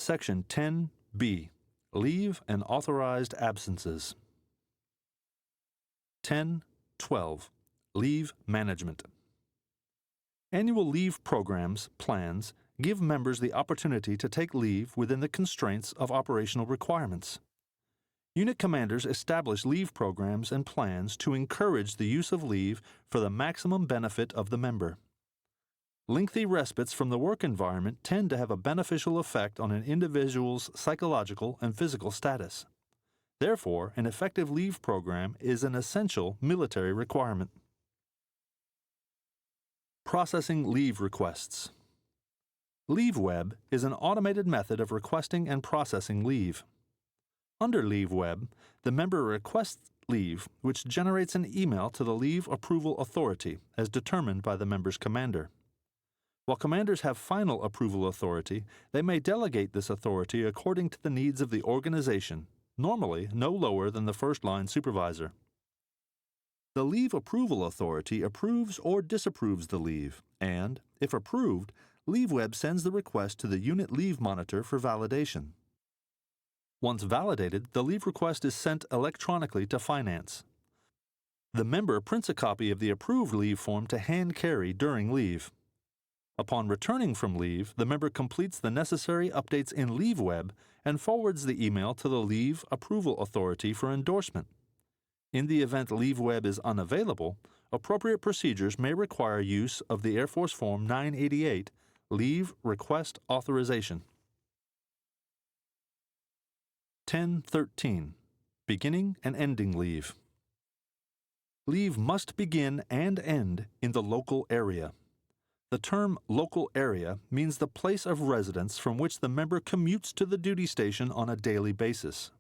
Section 10B. Leave and authorized absences. 10.12. Leave management. Annual leave programs, plans, give members the opportunity to take leave within the constraints of operational requirements. Unit commanders establish leave programs and plans to encourage the use of leave for the maximum benefit of the member. Lengthy respites from the work environment tend to have a beneficial effect on an individual's psychological and physical status. Therefore, an effective leave program is an essential military requirement. Processing leave requests. LeaveWeb is an automated method of requesting and processing leave. Under LeaveWeb, the member requests leave, which generates an email to the Leave Approval Authority as determined by the member's commander. While commanders have final approval authority, they may delegate this authority according to the needs of the organization, normally no lower than the first-line supervisor. The Leave Approval Authority approves or disapproves the leave, and, if approved, LeaveWeb sends the request to the Unit Leave Monitor for validation. Once validated, the leave request is sent electronically to Finance. The member prints a copy of the approved leave form to hand carry during leave. Upon returning from leave, the member completes the necessary updates in LeaveWeb and forwards the email to the Leave Approval Authority for endorsement. In the event LeaveWeb is unavailable, appropriate procedures may require use of the Air Force Form 988, Leave Request Authorization. 10.13. Beginning and ending leave. Leave must begin and end in the local area. The term local area means the place of residence from which the member commutes to the duty station on a daily basis.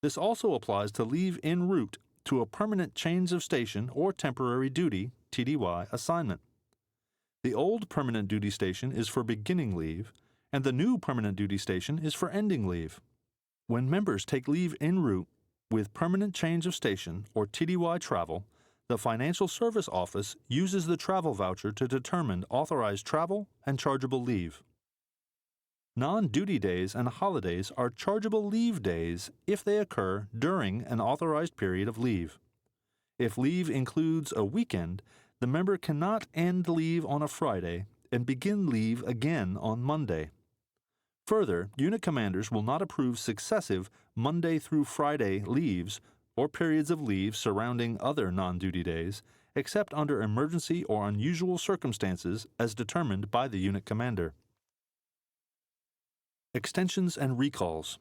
This also applies to leave en route to a permanent change of station or temporary duty (TDY) assignment. The old permanent duty station is for beginning leave, and the new permanent duty station is for ending leave. When members take leave en route with permanent change of station or TDY travel, the Financial Service Office uses the travel voucher to determine authorized travel and chargeable leave. Non-duty days and holidays are chargeable leave days if they occur during an authorized period of leave. If leave includes a weekend, the member cannot end leave on a Friday and begin leave again on Monday. Further, unit commanders will not approve successive Monday through Friday leaves or periods of leave surrounding other non-duty days, except under emergency or unusual circumstances as determined by the unit commander. Extensions and recalls.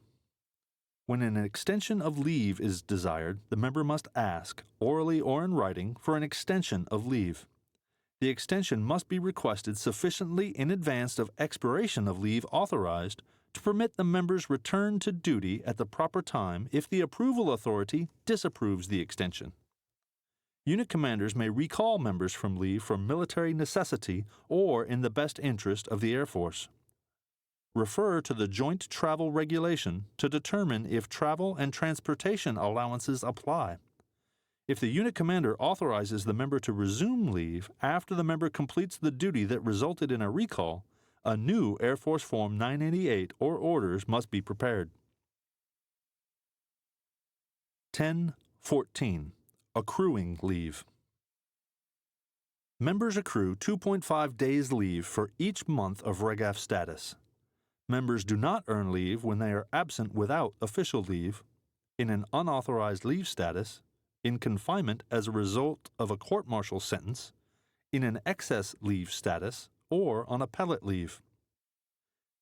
When an extension of leave is desired, the member must ask, orally or in writing, for an extension of leave. The extension must be requested sufficiently in advance of expiration of leave authorized to permit the member's return to duty at the proper time if the approval authority disapproves the extension. Unit commanders may recall members from leave for military necessity or in the best interest of the Air Force. Refer to the Joint Travel Regulation to determine if travel and transportation allowances apply. If the unit commander authorizes the member to resume leave after the member completes the duty that resulted in a recall, a new Air Force Form 988 or orders must be prepared. 10.14. Accruing leave. Members accrue 2.5 days leave for each month of RegAF status. Members do not earn leave when they are absent without official leave, in an unauthorized leave status, in confinement as a result of a court-martial sentence, in an excess leave status, or on appellate leave.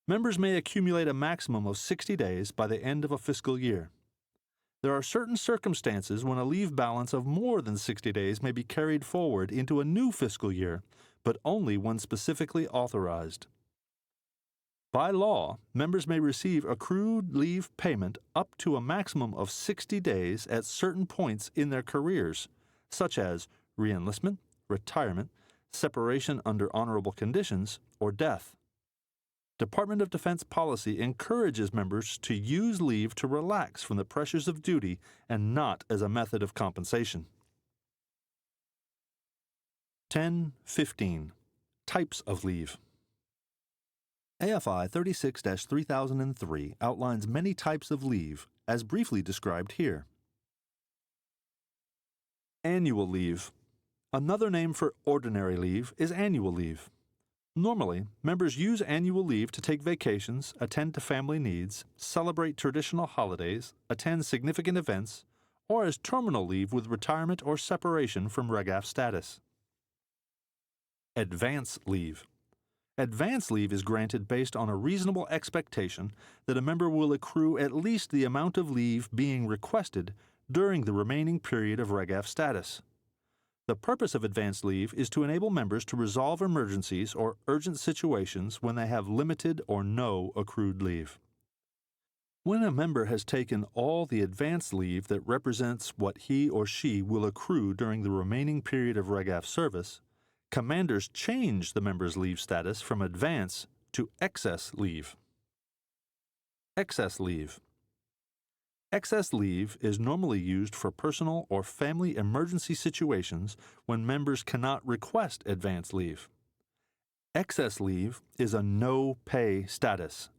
Members may accumulate a maximum of 60 days by the end of a fiscal year. There are certain circumstances when a leave balance of more than 60 days may be carried forward into a new fiscal year, but only when specifically authorized. By law, members may receive accrued leave payment up to a maximum of 60 days at certain points in their careers, such as reenlistment, retirement, separation under honorable conditions, or death. Department of Defense policy encourages members to use leave to relax from the pressures of duty and not as a method of compensation. 10.15. Types of leave. AFI 36-3003 outlines many types of leave, as briefly described here. Annual leave. Another name for ordinary leave is annual leave. Normally, members use annual leave to take vacations, attend to family needs, celebrate traditional holidays, attend significant events, or as terminal leave with retirement or separation from Reg-AF status. Advance leave. Advance leave is granted based on a reasonable expectation that a member will accrue at least the amount of leave being requested during the remaining period of Reg-AF status. The purpose of advance leave is to enable members to resolve emergencies or urgent situations when they have limited or no accrued leave. When a member has taken all the advance leave that represents what he or she will accrue during the remaining period of Reg-AF service, commanders change the member's leave status from advance to excess leave. Excess leave. Excess leave is normally used for personal or family emergency situations when members cannot request advance leave. Excess leave is a no-pay status.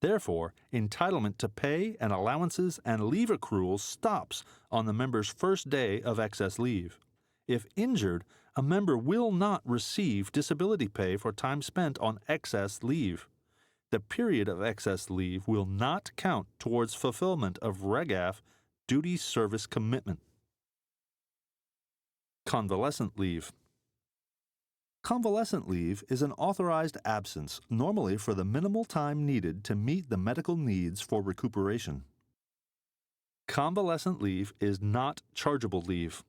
Therefore, entitlement to pay and allowances and leave accruals stops on the member's first day of excess leave. If injured, a member will not receive disability pay for time spent on excess leave. The period of excess leave will not count towards fulfillment of Reg-AF duty service commitment. Convalescent leave. Convalescent leave is an authorized absence, normally for the minimal time needed to meet the medical needs for recuperation. Convalescent leave is not chargeable leave.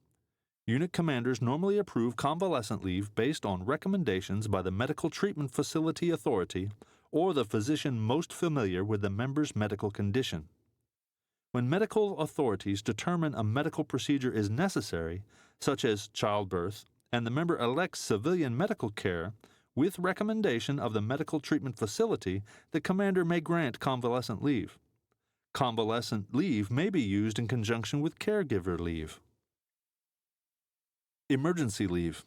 Unit commanders normally approve convalescent leave based on recommendations by the Medical Treatment Facility Authority or the physician most familiar with the member's medical condition. When medical authorities determine a medical procedure is necessary, such as childbirth, and the member elects civilian medical care, with recommendation of the medical treatment facility, the commander may grant convalescent leave. Convalescent leave may be used in conjunction with caregiver leave. Emergency leave.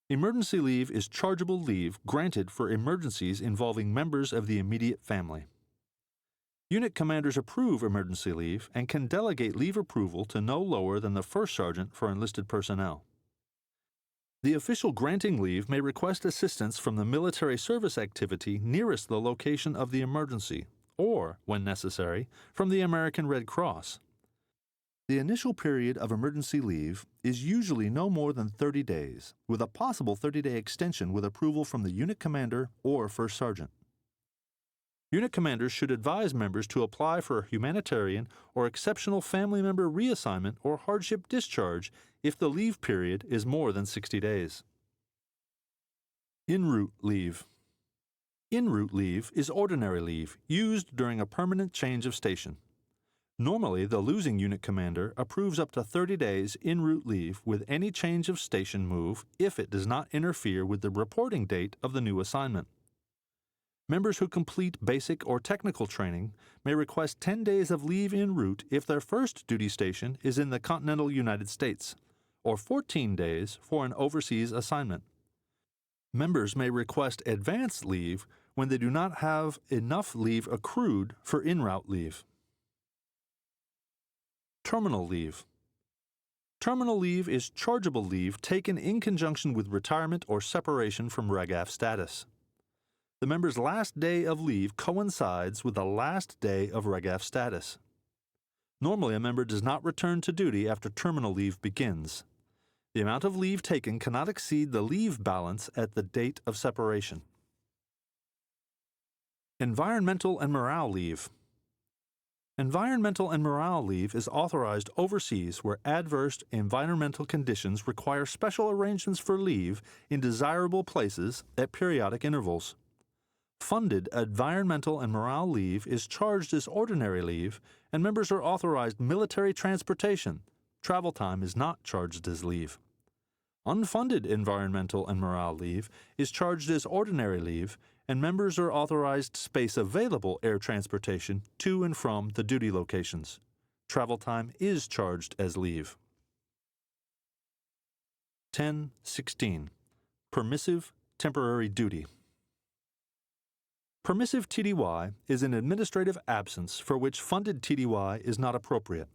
Emergency leave is chargeable leave granted for emergencies involving members of the immediate family. Unit commanders approve emergency leave and can delegate leave approval to no lower than the first sergeant for enlisted personnel. The official granting leave may request assistance from the military service activity nearest the location of the emergency, or, when necessary, from the American Red Cross. The initial period of emergency leave is usually no more than 30 days, with a possible 30-day extension with approval from the unit commander or first sergeant. Unit commanders should advise members to apply for a humanitarian or exceptional family member reassignment or hardship discharge if the leave period is more than 60 days. En route leave. En route leave is ordinary leave used during a permanent change of station. Normally, the losing unit commander approves up to 30 days en route leave with any change of station move if it does not interfere with the reporting date of the new assignment. Members who complete basic or technical training may request 10 days of leave en route if their first duty station is in the continental United States, or 14 days for an overseas assignment. Members may request advance leave when they do not have enough leave accrued for en route leave. Terminal leave. Terminal leave is chargeable leave taken in conjunction with retirement or separation from Reg-AF status. The member's last day of leave coincides with the last day of Reg-AF status. Normally, a member does not return to duty after terminal leave begins. The amount of leave taken cannot exceed the leave balance at the date of separation. Environmental and morale leave. Environmental and morale leave is authorized overseas where adverse environmental conditions require special arrangements for leave in desirable places at periodic intervals. Funded environmental and morale leave is charged as ordinary leave, and members are authorized military transportation. Travel time is not charged as leave. Unfunded environmental and morale leave is charged as ordinary leave, and members are authorized space-available air transportation to and from the duty locations. Travel time is charged as leave. 10.16. Permissive temporary duty. Permissive TDY is an administrative absence for which funded TDY is not appropriate.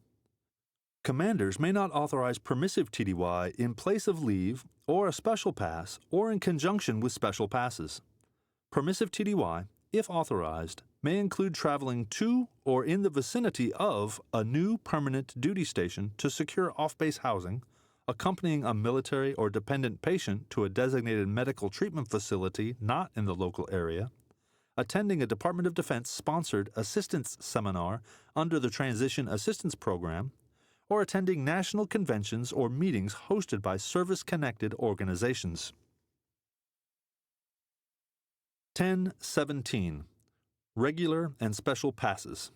Commanders may not authorize permissive TDY in place of leave or a special pass or in conjunction with special passes. Permissive TDY, if authorized, may include traveling to or in the vicinity of a new permanent duty station to secure off-base housing, accompanying a military or dependent patient to a designated medical treatment facility not in the local area, attending a Department of Defense-sponsored assistance seminar under the Transition Assistance Program, or attending national conventions or meetings hosted by service-connected organizations. 10.17. Regular and Special Passes.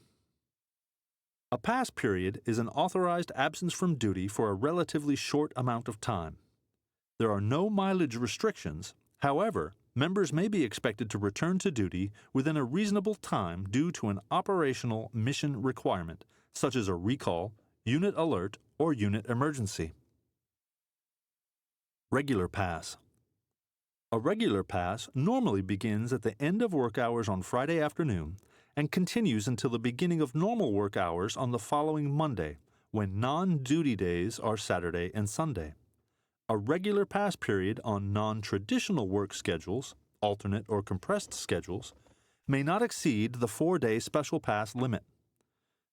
A pass period is an authorized absence from duty for a relatively short amount of time. There are no mileage restrictions. However, members may be expected to return to duty within a reasonable time due to an operational mission requirement, such as a recall, unit alert, or unit emergency. Regular pass. A regular pass normally begins at the end of work hours on Friday afternoon and continues until the beginning of normal work hours on the following Monday, when non-duty days are Saturday and Sunday. A regular pass period on non-traditional work schedules, alternate or compressed schedules, may not exceed the 4-day special pass limit.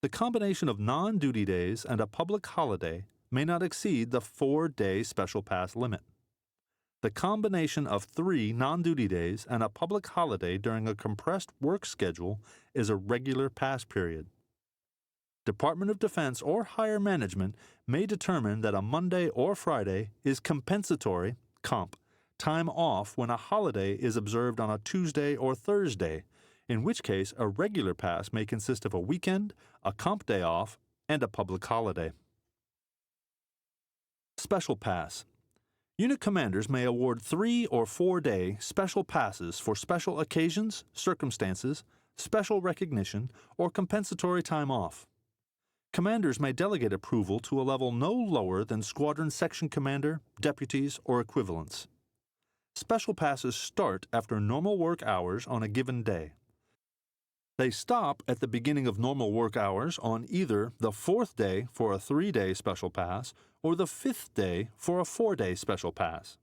The combination of non-duty days and a public holiday may not exceed the 4-day special pass limit. The combination of 3 non-duty days and a public holiday during a compressed work schedule is a regular pass period. Department of Defense or higher management may determine that a Monday or Friday is compensatory (comp) time off when a holiday is observed on a Tuesday or Thursday, in which case a regular pass may consist of a weekend, a comp day off, and a public holiday. Special Pass. Unit commanders may award 3 or 4-day special passes for special occasions, circumstances, special recognition, or compensatory time off. Commanders may delegate approval to a level no lower than squadron section commander, deputies, or equivalents. Special passes start after normal work hours on a given day. They stop at the beginning of normal work hours on either the 4th day for a 3-day special pass or the 5th day for a 4-day special pass.